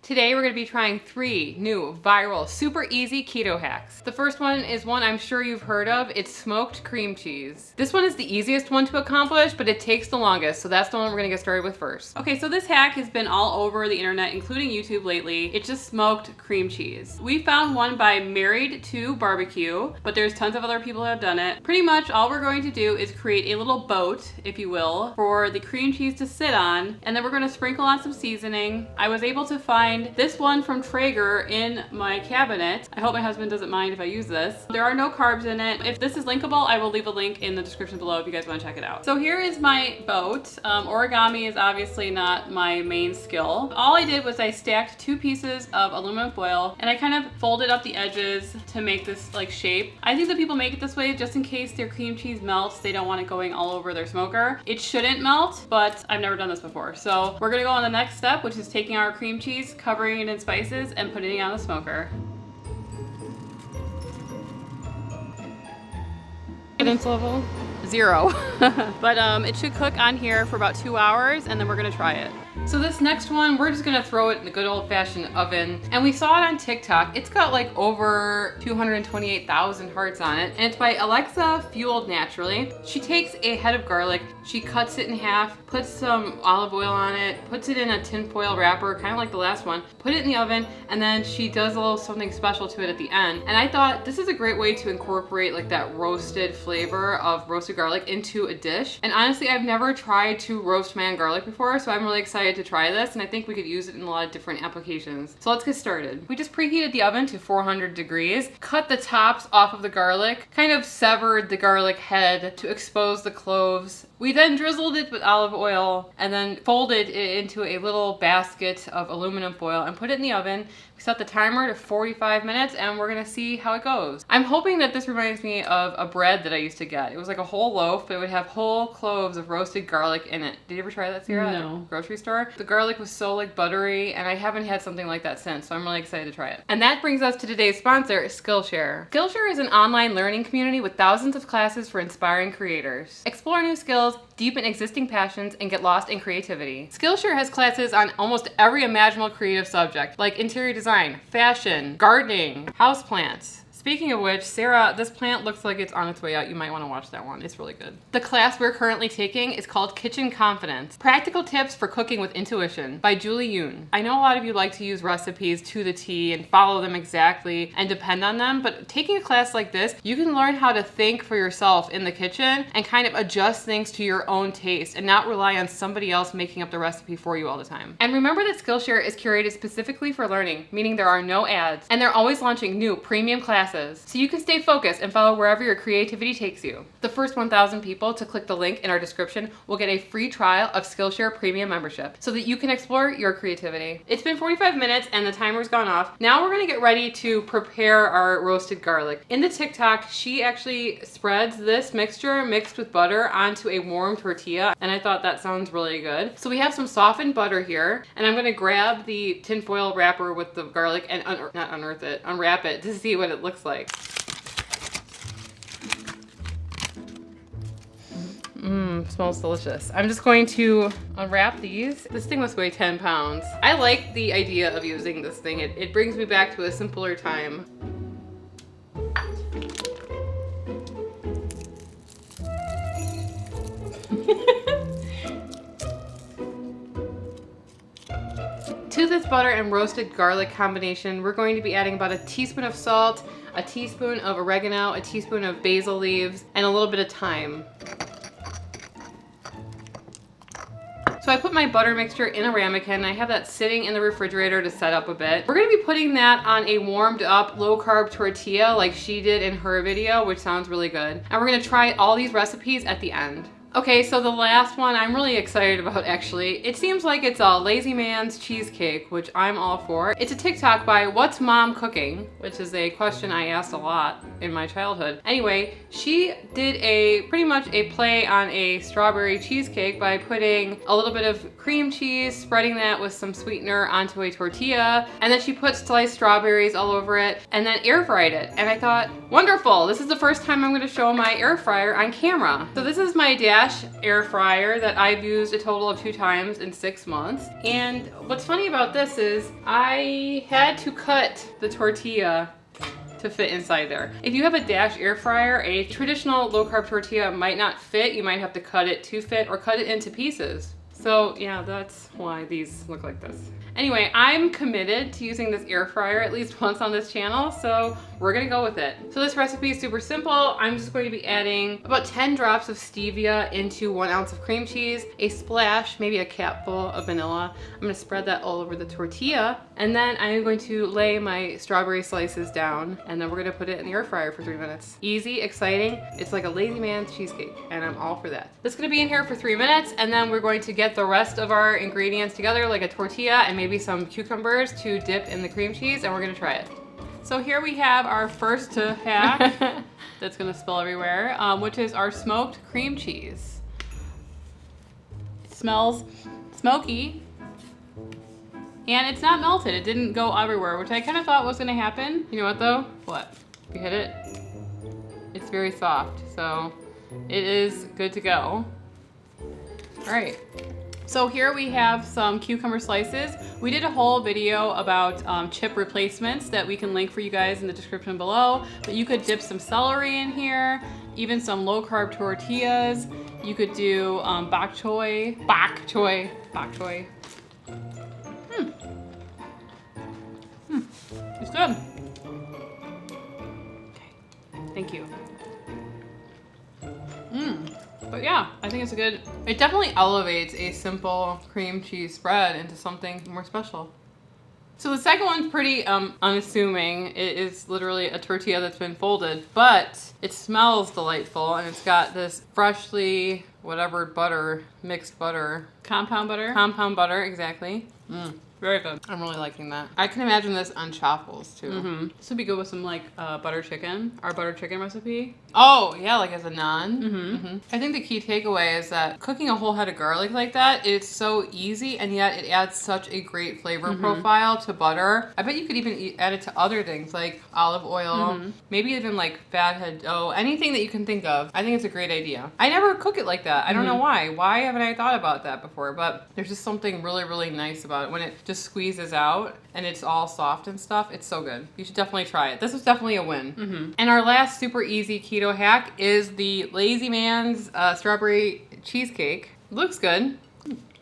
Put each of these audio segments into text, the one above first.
Today we're going to be trying 3 new viral super easy keto hacks. The first one is one I'm sure you've heard of. It's smoked cream cheese. This one is the easiest one to accomplish, but it takes the longest, so that's the one we're going to get started with first. Okay, so this hack has been all over the internet, including YouTube lately. It's just smoked cream cheese. We found one by Married to Barbecue, but there's tons of other people who have done it. Pretty much all we're going to do is create a little boat, if you will, for the cream cheese to sit on, and then we're going to sprinkle on some seasoning. I was able to find this one from Traeger in my cabinet. I hope my husband doesn't mind if I use this. There are no carbs in it. If this is linkable, I will leave a link in the description below if you guys want to check it out. So here is my boat. Origami is obviously not my main skill. All I did was I stacked 2 pieces of aluminum foil and I kind of folded up the edges to make this like shape. I think that people make it this way just in case their cream cheese melts. They don't want it going all over their smoker. It shouldn't melt, but I've never done this before. So we're gonna go on the next step, which is taking our cream cheese, covering it in spices, and putting it on the smoker. Confidence level 0. But it should cook on here for about 2 hours, and then we're gonna try it. So this next one, we're just gonna throw it in the good old-fashioned oven. And we saw it on TikTok. It's got like over 228,000 hearts on it. And it's by Alexa Fueled Naturally. She takes a head of garlic, she cuts it in half, puts some olive oil on it, puts it in a tin foil wrapper, kind of like the last one, put it in the oven, and then she does a little something special to it at the end. And I thought this is a great way to incorporate like that roasted flavor of roasted garlic into a dish. And honestly, I've never tried to roast my own garlic before, so I'm really excited to try this, and I think we could use it in a lot of different applications. So let's get started. We just preheated the oven to 400 degrees, cut the tops off of the garlic, kind of severed the garlic head to expose the cloves. We then drizzled it with olive oil and then folded it into a little basket of aluminum foil and put it in the oven. We set the timer to 45 minutes and we're gonna see how it goes. I'm hoping that this reminds me of a bread that I used to get. It was like a whole loaf, but it would have whole cloves of roasted garlic in it. Did you ever try that, Sarah? No. At the grocery store? The garlic was so like buttery, and I haven't had something like that since, so I'm really excited to try it. And that brings us to today's sponsor, Skillshare. Skillshare is an online learning community with thousands of classes for inspiring creators. Explore new skills, deepen existing passions, and get lost in creativity. Skillshare has classes on almost every imaginable creative subject, like interior design, fashion, gardening, houseplants. Speaking of which, Sarah, this plant looks like it's on its way out. You might want to watch that one. It's really good. The class we're currently taking is called Kitchen Confidence: Practical Tips for Cooking with Intuition by Julie Yoon. I know a lot of you like to use recipes to the T and follow them exactly and depend on them, but taking a class like this, you can learn how to think for yourself in the kitchen and kind of adjust things to your own taste and not rely on somebody else making up the recipe for you all the time. And remember that Skillshare is curated specifically for learning, meaning there are no ads, and they're always launching new premium classes so you can stay focused and follow wherever your creativity takes you. The first 1,000 people to click the link in our description will get a free trial of Skillshare Premium membership so that you can explore your creativity. It's been 45 minutes and the timer's gone off. Now we're gonna get ready to prepare our roasted garlic. In the TikTok, she actually spreads this mixture mixed with butter onto a warm tortilla, and I thought that sounds really good. So we have some softened butter here, and I'm gonna grab the tinfoil wrapper with the garlic and unwrap it to see what it looks like. Smells delicious. I'm just going to unwrap these. This thing must weigh 10 pounds. I like the idea of using this thing. It brings me back to a simpler time. To this butter and roasted garlic combination, we're going to be adding about a teaspoon of salt, a teaspoon of oregano, a teaspoon of basil leaves, and a little bit of thyme. So I put my butter mixture in a ramekin. I have that sitting in the refrigerator to set up a bit. We're gonna be putting that on a warmed up low carb tortilla like she did in her video, which sounds really good. And we're gonna try all these recipes at the end. Okay, so the last one I'm really excited about actually. It seems like it's a lazy man's cheesecake, which I'm all for. It's a TikTok by What's Mom Cooking, which is a question I asked a lot in my childhood. Anyway, she did pretty much a play on a strawberry cheesecake by putting a little bit of cream cheese, spreading that with some sweetener onto a tortilla, and then she put sliced strawberries all over it, and then air fried it. And I thought, wonderful, this is the first time I'm gonna show my air fryer on camera. So this is my dad Dash air fryer that I've used a total of 2 times in 6 months. And what's funny about this is I had to cut the tortilla to fit inside there. If you have a Dash air fryer, a traditional low carb tortilla might not fit. You might have to cut it to fit or cut it into pieces. So yeah, that's why these look like this. Anyway, I'm committed to using this air fryer at least once on this channel, so we're gonna go with it. So this recipe is super simple. I'm just going to be adding about 10 drops of stevia into 1 ounce of cream cheese, a splash, maybe a capful of vanilla. I'm gonna spread that all over the tortilla, and then I'm going to lay my strawberry slices down, and then we're gonna put it in the air fryer for 3 minutes. Easy, exciting. It's like a lazy man's cheesecake, and I'm all for that. This is gonna be in here for 3 minutes, and then we're going to get the rest of our ingredients together, like a tortilla and maybe some cucumbers to dip in the cream cheese, and we're gonna try it. So here we have our first hack that's gonna spill everywhere, which is our smoked cream cheese. It smells smoky, and it's not melted. It didn't go everywhere, which I kind of thought was gonna happen. You know what though? What? You hit it? It's very soft, so it is good to go. All right. So here we have some cucumber slices. We did a whole video about chip replacements that we can link for you guys in the description below. But you could dip some celery in here, even some low carb tortillas. You could do bok choy. It's good. Okay, thank you. But yeah, I think it's a good, it definitely elevates a simple cream cheese spread into something more special. So the second one's pretty unassuming. It is literally a tortilla that's been folded, but it smells delightful, and it's got this freshly whatever butter, mixed butter. Compound butter? Compound butter, exactly. Very good. I'm really liking that. I can imagine this on chaffles too. This would be good with some like butter chicken, our butter chicken recipe. Oh yeah, like as a naan. I think the key takeaway is that cooking a whole head of garlic like that, it's so easy, and yet it adds such a great flavor profile to butter. I bet you could even add it to other things like olive oil, maybe even like fathead dough, anything that you can think of. I think it's a great idea. I never cook it like that. I don't know why. Why haven't I thought about that before? But there's just something really, really nice about it when it just squeezes out and it's all soft and stuff. It's so good. You should definitely try it. This was definitely a win. And our last super easy keto hack is the Lazy Man's strawberry cheesecake. Looks good.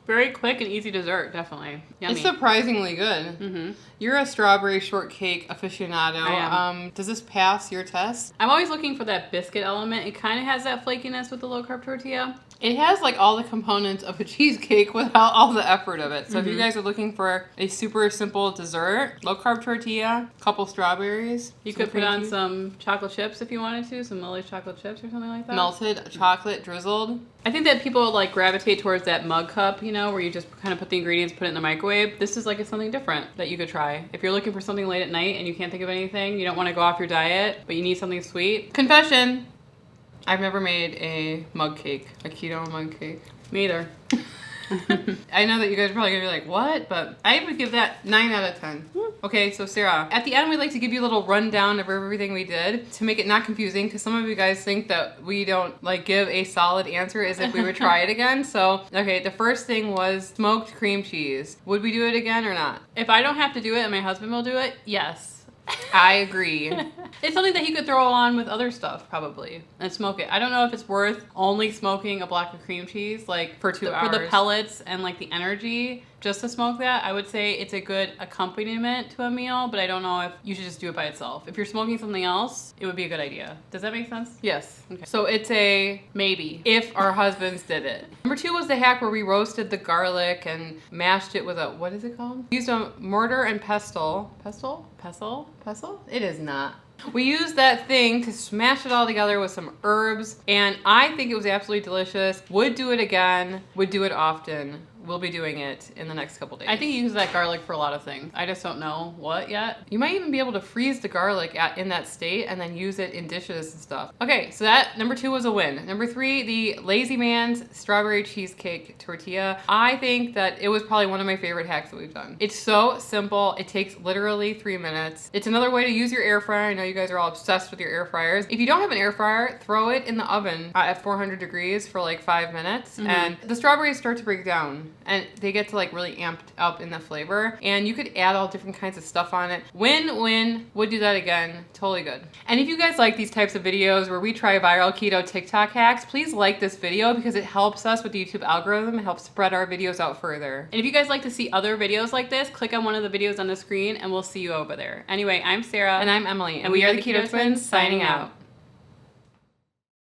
Very quick and easy dessert, definitely. Yummy. It's surprisingly good. You're a strawberry shortcake aficionado. I am. Does this pass your test? I'm always looking for that biscuit element. It kind of has that flakiness with the low carb tortilla. It has like all the components of a cheesecake without all the effort of it. So if you guys are looking for a super simple dessert, low carb tortilla, couple strawberries. You could put on some chocolate chips if you wanted to, some Lily's chocolate chips or something like that. Melted chocolate drizzled. I think that people like gravitate towards that mug cup, you know, where you just kind of put the ingredients, put it in the microwave. This is like something different that you could try. If you're looking for something late at night and you can't think of anything, you don't want to go off your diet, but you need something sweet. Confession. I've never made a mug cake, a keto mug cake. Me either. I know that you guys are probably gonna be like, what? But I would give that 9 out of 10. Okay, so Sarah, at the end we'd like to give you a little rundown of everything we did to make it not confusing, because some of you guys think that we don't like give a solid answer as if we would try it again. So, okay, the first thing was smoked cream cheese. Would we do it again or not? If I don't have to do it and my husband will do it, yes. I agree. It's something that he could throw on with other stuff, probably, and smoke it. I don't know if it's worth only smoking a block of cream cheese, like for 2 hours. For the pellets and like the energy, just to smoke that. I would say it's a good accompaniment to a meal, but I don't know if you should just do it by itself. If you're smoking something else, it would be a good idea. Does that make sense? Yes. Okay. So it's a maybe. If our husbands did it. Number 2 was the hack where we roasted the garlic and mashed it with a, what is it called? We used a mortar and pestle. Pestle? Pestle? Pestle? It is not. We used that thing to smash it all together with some herbs, and I think it was absolutely delicious. Would do it again. Would do it often. we'll be doing it in the next couple days. I think you use that garlic for a lot of things. I just don't know what yet. You might even be able to freeze the garlic in that state and then use it in dishes and stuff. Okay, so that number 2 was a win. Number 3, the Lazy Man's strawberry cheesecake tortilla. I think that it was probably one of my favorite hacks that we've done. It's so simple. It takes literally 3 minutes. It's another way to use your air fryer. I know you guys are all obsessed with your air fryers. If you don't have an air fryer, throw it in the oven at 400 degrees for like 5 minutes, and the strawberries start to break down and they get to like really amped up in the flavor, and you could add all different kinds of stuff on it. Win-win. Would do that again. Totally good. And if you guys like these types of videos where we try viral keto TikTok hacks, please like this video because it helps us with the YouTube algorithm. It helps spread our videos out further. And if you guys like to see other videos like this, click on one of the videos on the screen and we'll see you over there. Anyway, I'm Sarah. And I'm Emily. And we are the Keto Twins signing out.